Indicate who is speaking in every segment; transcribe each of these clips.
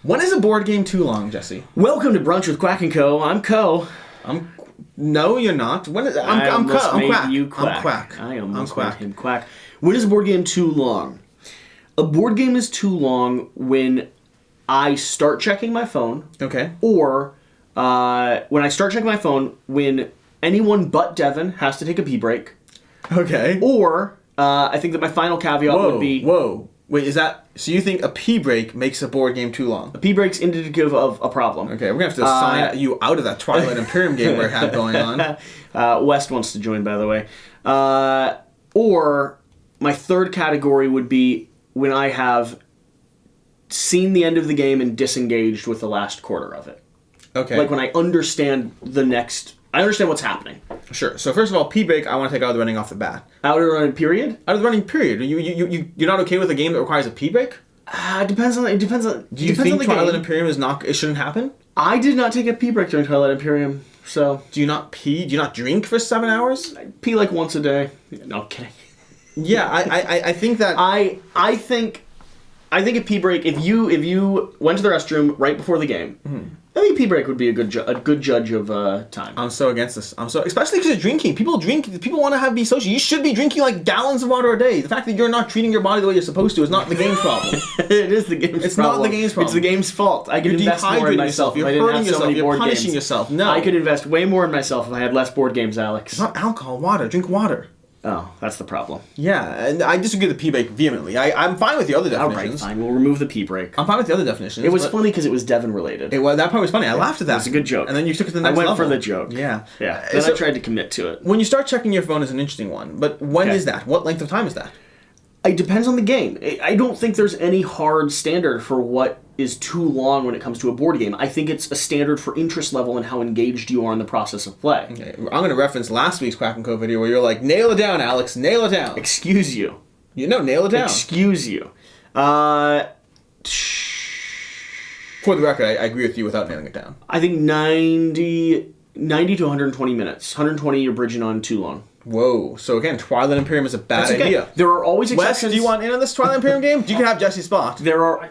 Speaker 1: When is a board game too long, Jesse?
Speaker 2: Welcome to Brunch with Quack Co. I'm Co.
Speaker 1: No, you're not. I'm Quack.
Speaker 2: You Quack.
Speaker 1: I'm Quack.
Speaker 2: I almost
Speaker 1: Quack.
Speaker 2: made him Quack. When is a board game too long? A board game is too long when I start checking my phone.
Speaker 1: Okay.
Speaker 2: Or when I start checking my phone when anyone but Devin has to take a pee break.
Speaker 1: Okay.
Speaker 2: Or I think that my final caveat would be...
Speaker 1: Whoa. Wait, is that... So you think a pee break makes a board game too long?
Speaker 2: A pee break's indicative of a problem.
Speaker 1: Okay, we're going to have to sign you out of that Twilight Imperium game we have going on.
Speaker 2: West wants to join, by the way. Or my third category would be when I have seen the end of the game and disengaged with the last quarter of it.
Speaker 1: Okay.
Speaker 2: Like when I understand I understand what's happening.
Speaker 1: Sure. So first of all, pee break, I want to take out of the running off the bat.
Speaker 2: Out of the running period?
Speaker 1: Out of the running period. You're not okay with a game that requires a pee break?
Speaker 2: It depends on.
Speaker 1: Do you think Twilight Imperium it shouldn't happen?
Speaker 2: I did not take a pee break during Twilight Imperium, so.
Speaker 1: Do you not pee? Do you not drink for 7 hours?
Speaker 2: I pee like once a day. No, I'm kidding.
Speaker 1: Yeah, I think that.
Speaker 2: I think a pee break. If you went to the restroom right before the game, I think a pee break would be a good judge of time.
Speaker 1: I'm so against this. Especially because you're drinking. People drink. People want to be social. You should be drinking like gallons of water a day. The fact that you're not treating your body the way you're supposed to is not the game's problem.
Speaker 2: It is the game's problem.
Speaker 1: It's not the game's problem.
Speaker 2: It's the game's fault. I could invest more in myself.
Speaker 1: You're hurting yourself. You're punishing yourself. No.
Speaker 2: I could invest way more in myself if I had less board games, Alex.
Speaker 1: It's not alcohol. Water. Drink water.
Speaker 2: Oh, that's the problem.
Speaker 1: Yeah, and I disagree with the pee break vehemently. I'm fine with the other definitions.
Speaker 2: All right, fine. We'll remove the pee break.
Speaker 1: I'm fine with the other definitions.
Speaker 2: It was funny because it was Devin related.
Speaker 1: That part was funny. I laughed at that.
Speaker 2: It was a good joke.
Speaker 1: And then you took it to the next level.
Speaker 2: I went for the joke.
Speaker 1: Yeah.
Speaker 2: Yeah. Then I tried to commit to it.
Speaker 1: When you start checking your phone is an interesting one, but when is that? What length of time is that?
Speaker 2: It depends on the game. I don't think there's any hard standard for what is too long when it comes to a board game. I think it's a standard for interest level and how engaged you are in the process of play.
Speaker 1: Okay. I'm going to reference last week's Quack Co video where you're like, nail it down, Alex, nail it down.
Speaker 2: Excuse you.
Speaker 1: Nail it down.
Speaker 2: Excuse you.
Speaker 1: For the record, I agree with you without nailing it down.
Speaker 2: I think 90 to 120 minutes. 120, you're bridging on too long.
Speaker 1: Whoa. So again, Twilight Imperium is a bad idea.
Speaker 2: There are always exceptions.
Speaker 1: Wes, do you want in on this Twilight Imperium game? You can have Jesse's spot.
Speaker 2: There are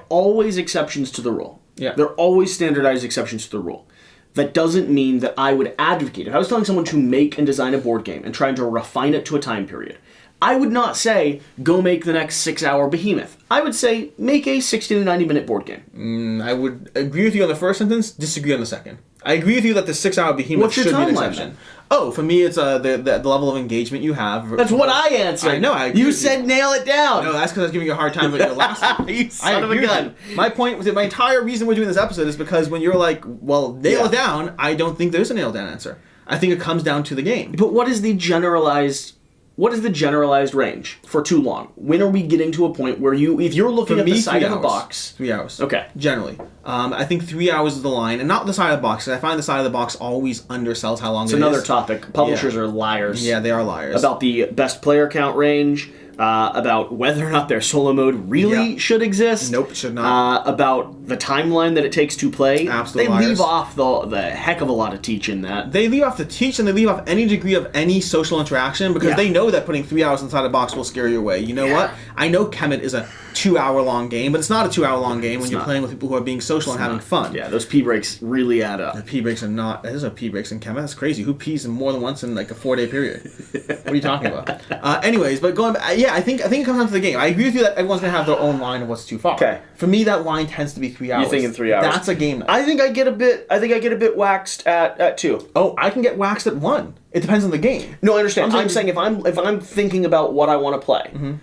Speaker 2: always exceptions to the rule.
Speaker 1: Yeah.
Speaker 2: There are always standardized exceptions to the rule. That doesn't mean that I would advocate. If I was telling someone to make and design a board game and trying to refine it to a time period, I would not say, go make the next 6-hour behemoth. I would say, make a 60 to 90-minute board game.
Speaker 1: I would agree with you on the first sentence, disagree on the second. I agree with you that the 6-hour behemoth should be an exception.
Speaker 2: Then?
Speaker 1: Oh, for me, it's the level of engagement you have.
Speaker 2: That's what I answered.
Speaker 1: I know. I agree
Speaker 2: you said nail it down.
Speaker 1: No, that's because I was giving you a hard time with your last one.
Speaker 2: You son of a gun.
Speaker 1: My point, my entire reason we're doing this episode is because when you're like, well, nail it down, I don't think there's a nail down answer. I think it comes down to the game.
Speaker 2: But what is the generalized range for too long? When are we getting to a point where if you're looking at the side of a box...
Speaker 1: 3 hours.
Speaker 2: Okay.
Speaker 1: Generally. I think 3 hours is the line, and not the side of the box, because I find the side of the box always undersells how long it is.
Speaker 2: It's another topic. Publishers are liars.
Speaker 1: Yeah, they are liars.
Speaker 2: About the best player count range, about whether or not their solo mode really should exist.
Speaker 1: Nope, should not.
Speaker 2: About the timeline that it takes to play.
Speaker 1: Absolute
Speaker 2: liars. They leave off the heck of a lot of teach in that.
Speaker 1: They leave off the teach, and they leave off any degree of any social interaction, because they know that putting 3 hours inside a box will scare you away. You know what? I know Kemet is a 2-hour-long game, but it's not a 2-hour-long game when you're playing with people who are being social and having fun.
Speaker 2: Yeah, those pee breaks really add up.
Speaker 1: The pee breaks are not... There's no pee breaks in Kemet. That's crazy. Who pees more than once in like a 4-day period? What are you talking about? Anyways, but going back... I think it comes down to the game. I agree with you that everyone's going to have their own line of what's too far.
Speaker 2: Okay.
Speaker 1: For me, that line tends to be 3 hours.
Speaker 2: You're thinking 3 hours.
Speaker 1: That's a game night.
Speaker 2: I think I get a bit waxed at 2.
Speaker 1: Oh, I can get waxed at 1. It depends on the game.
Speaker 2: No, I understand. I'm saying if I'm thinking about what I want to play,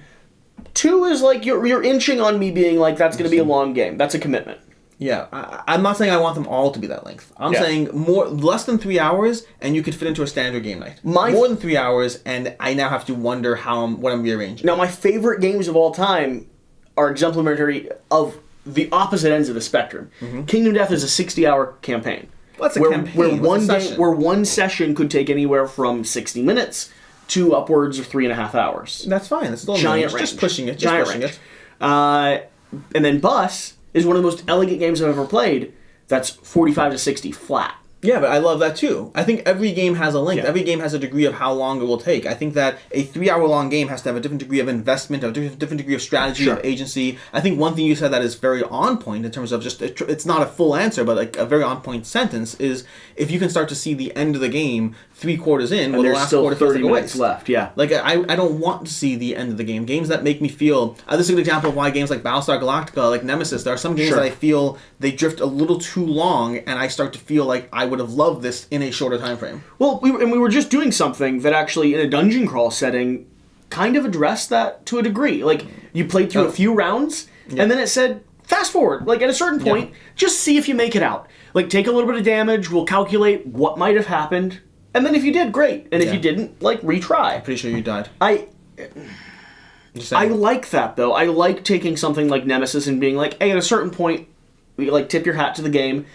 Speaker 2: 2 is like you're inching on me being like that's going to be a long game. That's a commitment.
Speaker 1: Yeah, I'm not saying I want them all to be that length. I'm saying less than 3 hours, and you could fit into a standard game night. More than 3 hours, and I now have to wonder what I'm rearranging.
Speaker 2: Now, my favorite games of all time are exemplary of the opposite ends of the spectrum. Kingdom Death is a 60-hour campaign.
Speaker 1: What's a campaign?
Speaker 2: Where one session could take anywhere from 60 minutes to upwards of 3.5 hours.
Speaker 1: That's fine. That's still
Speaker 2: giant range.
Speaker 1: Just pushing it.
Speaker 2: Giant range. And then Bus is one of the most elegant games I've ever played. That's 45 to 60 flat.
Speaker 1: Yeah, but I love that too. I think every game has a length.
Speaker 2: Yeah.
Speaker 1: Every game has a degree of how long it will take. I think that a 3-hour-long game has to have a different degree of investment, a different degree of strategy,
Speaker 2: Sure.
Speaker 1: of agency. I think one thing you said that is very on point in terms of just, it's not a full answer, but like a very on point sentence is if you can start to see the end of the game 3 quarters in, well, the
Speaker 2: there's
Speaker 1: last
Speaker 2: still
Speaker 1: quarter feels
Speaker 2: 30
Speaker 1: like a
Speaker 2: minutes
Speaker 1: waste.
Speaker 2: left, yeah.
Speaker 1: Like, I don't want to see the end of the game. Games that make me feel... this is an example of why games like Battlestar Galactica, like Nemesis, there are some games
Speaker 2: Sure.
Speaker 1: that I feel they drift a little too long, and I start to feel like I would have loved this in a shorter time frame.
Speaker 2: Well, we were just doing something that actually, in a dungeon crawl setting, kind of addressed that to a degree. Like, you played through a few rounds, and then it said, fast forward. Like, at a certain point, just see if you make it out. Like, take a little bit of damage, we'll calculate what might have happened, and then if you did, great. And if you didn't, like, retry.
Speaker 1: Pretty sure you died.
Speaker 2: I like that, though. I like taking something like Nemesis and being like, hey, at a certain point, we, like, tip your hat to the game,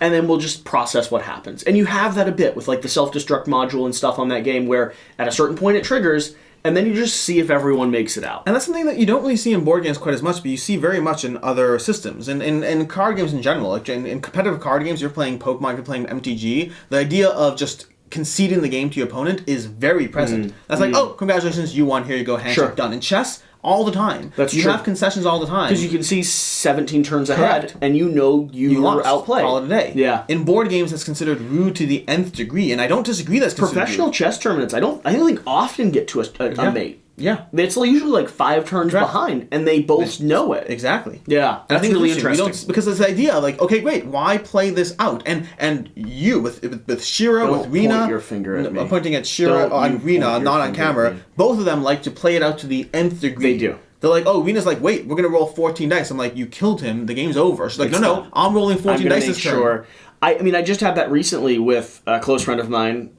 Speaker 2: and then we'll just process what happens. And you have that a bit with, like, the self-destruct module and stuff on that game where at a certain point it triggers, and then you just see if everyone makes it out.
Speaker 1: And that's something that you don't really see in board games quite as much, but you see very much in other systems. And in card games in general, like in competitive card games, you're playing Pokemon, you're playing MTG, the idea of just conceding the game to your opponent is very present. That's like, oh, congratulations, you won, here you go, handshake, done. In chess, all the time.
Speaker 2: That's
Speaker 1: you
Speaker 2: true.
Speaker 1: have concessions all the time.
Speaker 2: Because you can see 17 turns ahead, and you know you were
Speaker 1: lost.
Speaker 2: outplayed.
Speaker 1: Call it a day.
Speaker 2: Yeah.
Speaker 1: In board games, that's considered rude to the nth degree, and I don't disagree that's considered
Speaker 2: Professional
Speaker 1: rude.
Speaker 2: chess tournaments, I don't think often get to a mate.
Speaker 1: Yeah.
Speaker 2: It's usually like 5 turns behind, and they both know it.
Speaker 1: Exactly.
Speaker 2: Yeah,
Speaker 1: And I
Speaker 2: that's
Speaker 1: think
Speaker 2: really
Speaker 1: it's
Speaker 2: interesting.
Speaker 1: because it's the idea of like, okay, great, why play this out? And you with Shira,
Speaker 2: Don't
Speaker 1: with Rena,
Speaker 2: point your finger at me.
Speaker 1: I'm pointing at Shira
Speaker 2: Don't you
Speaker 1: and Rena,
Speaker 2: point your
Speaker 1: not on
Speaker 2: finger at
Speaker 1: camera.
Speaker 2: me.
Speaker 1: Both of them like to play it out to the nth degree.
Speaker 2: They do.
Speaker 1: They're like, oh, Rena's like, wait, we're gonna roll 14 dice. I'm like, you killed him. The game's over. She's like, no, I'm rolling 14 dice this turn.
Speaker 2: I mean, I just had that recently with a close friend of mine,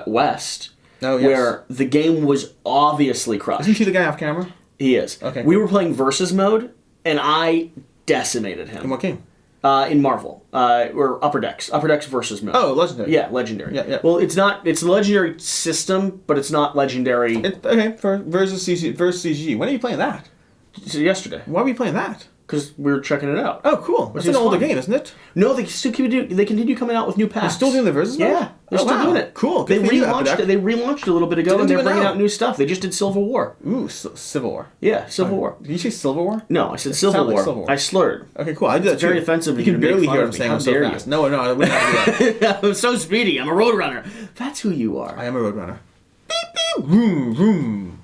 Speaker 2: West.
Speaker 1: Oh, yes.
Speaker 2: Where the game was obviously crushed.
Speaker 1: Isn't she the guy off camera?
Speaker 2: He is.
Speaker 1: Okay.
Speaker 2: We were playing versus mode, and I decimated him.
Speaker 1: In what game?
Speaker 2: In Marvel, or Upper Decks versus mode.
Speaker 1: Oh, Legendary.
Speaker 2: Yeah, Legendary.
Speaker 1: Yeah.
Speaker 2: Well, it's a Legendary system, but it's not Legendary.
Speaker 1: Okay, for versus CG. When are you playing that?
Speaker 2: Yesterday,
Speaker 1: Why are we playing that?
Speaker 2: because we were checking it out.
Speaker 1: Oh, cool. That's
Speaker 2: is
Speaker 1: an older
Speaker 2: fun.
Speaker 1: game, isn't it?
Speaker 2: No, they still they continue coming out with new packs.
Speaker 1: They're still doing the versus mode?
Speaker 2: Yeah, they're still doing it.
Speaker 1: Cool.
Speaker 2: They
Speaker 1: Good for you,
Speaker 2: relaunched
Speaker 1: Upper
Speaker 2: it. They relaunched it a little bit ago,
Speaker 1: Didn't
Speaker 2: and they're
Speaker 1: do it
Speaker 2: bringing
Speaker 1: now.
Speaker 2: out new stuff. They just did Civil War.
Speaker 1: Ooh, Civil War.
Speaker 2: Yeah, Civil War.
Speaker 1: Did you say Civil War?
Speaker 2: No, I said Civil
Speaker 1: sounded like
Speaker 2: War.
Speaker 1: Civil War.
Speaker 2: I slurred.
Speaker 1: Okay, cool. I did that
Speaker 2: very
Speaker 1: too.
Speaker 2: offensive
Speaker 1: You
Speaker 2: of you
Speaker 1: can
Speaker 2: to make
Speaker 1: barely
Speaker 2: fun
Speaker 1: hear
Speaker 2: of
Speaker 1: I'm
Speaker 2: me.
Speaker 1: saying
Speaker 2: How
Speaker 1: I'm so
Speaker 2: dare you.
Speaker 1: fast. No, I wouldn't have to do that.
Speaker 2: I'm so speedy. I'm a roadrunner. That's who you are.
Speaker 1: I am a roadrunner. Beep, beep, vroom, vroom.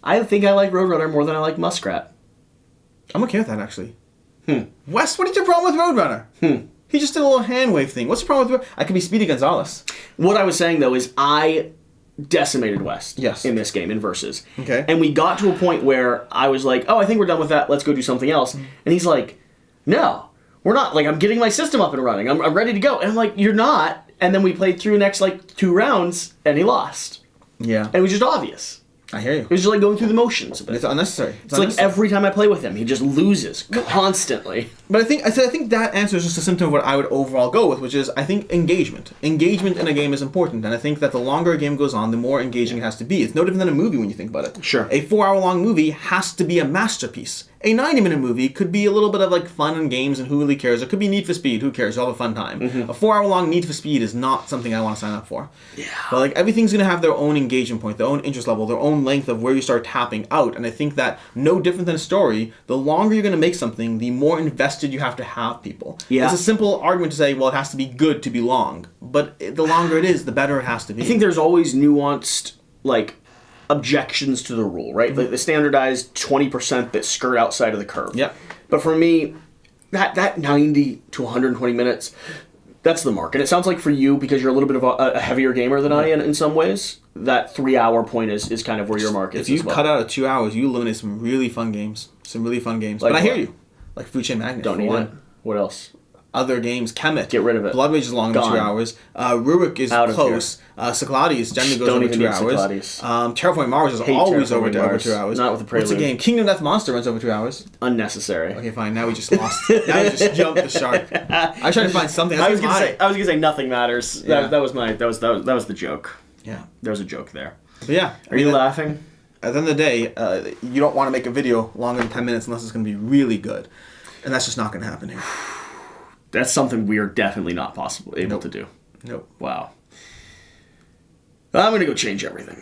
Speaker 2: I think I like Roadrunner more than I like Muskrat.
Speaker 1: I'm okay with that, actually. Wes, what is your problem with Roadrunner? He just did a little hand wave thing. What's the problem with I could be Speedy Gonzalez.
Speaker 2: What I was saying, though, is I decimated West
Speaker 1: Yes.
Speaker 2: in this game, in Versus.
Speaker 1: Okay.
Speaker 2: And we got to a point where I was like, oh, I think we're done with that. Let's go do something else. And he's like, no, we're not. Like, I'm getting my system up and running. I'm ready to go. And I'm like, you're not. And then we played through the next, 2 rounds, and he lost.
Speaker 1: Yeah.
Speaker 2: And it was just obvious.
Speaker 1: I hear you.
Speaker 2: It was just like going through the motions of it.
Speaker 1: It's unnecessary.
Speaker 2: It's like every time I play with him, he just loses constantly.
Speaker 1: But I think that answer is just a symptom of what I would overall go with, which is I think engagement. Engagement in a game is important, and I think that the longer a game goes on, the more engaging it has to be. It's no different than a movie when you think about it.
Speaker 2: Sure.
Speaker 1: A 4-hour-long movie has to be a masterpiece. A 90-minute movie could be a little bit of fun and games, and who really cares? It could be Need for Speed. Who cares? You'll have a fun time. A 4-hour-long Need for Speed is not something I want to sign up for.
Speaker 2: Yeah.
Speaker 1: But everything's going to have their own engagement point, their own interest level, their own length of where you start tapping out. And I think that no different than a story, the longer you're going to make something, the more invested you have to have people.
Speaker 2: Yeah.
Speaker 1: It's a simple argument to say, well, it has to be good to be long. But the longer it is, the better it has to be.
Speaker 2: I think there's always nuanced, objections to the rule, right? Like the standardized 20% that skirt outside of the curve.
Speaker 1: Yeah.
Speaker 2: But for me, that 90 to 120 minutes, that's the mark. And it sounds like for you, because you're a little bit of a heavier gamer than I am in some ways, that 3-hour point is kind of where your mark is.
Speaker 1: If you
Speaker 2: as well.
Speaker 1: cut out of 2 hours, you eliminate some really fun games. But I hear you. Like Food Chain Magnate.
Speaker 2: Don't need it. What else?
Speaker 1: Other games, Kemet.
Speaker 2: Get rid of it.
Speaker 1: Blood Rage is longer than 2 hours. Rurik is
Speaker 2: Out of
Speaker 1: close. Cyclades generally goes
Speaker 2: Don't
Speaker 1: over
Speaker 2: even
Speaker 1: 2
Speaker 2: need
Speaker 1: hours.
Speaker 2: Cyclades.
Speaker 1: Terraforming Mars is
Speaker 2: Hate
Speaker 1: always over
Speaker 2: Terraforming Mars.
Speaker 1: 2 hours.
Speaker 2: Not with the
Speaker 1: What's the
Speaker 2: Prelude.
Speaker 1: game? Kingdom Death Monster runs over 2 hours.
Speaker 2: Unnecessary.
Speaker 1: Okay, fine. Now we just lost. Now we just jumped the shark. I tried to find something.
Speaker 2: I was gonna say nothing matters.
Speaker 1: Yeah.
Speaker 2: That was the joke.
Speaker 1: Yeah.
Speaker 2: There was a joke there.
Speaker 1: But yeah.
Speaker 2: Are you laughing?
Speaker 1: At the end of the day, you don't want to make a video longer than 10 minutes unless it's going to be really good. And that's just not going to happen here.
Speaker 2: That's something we are definitely not able to do.
Speaker 1: Nope.
Speaker 2: Wow. I'm going to go change everything.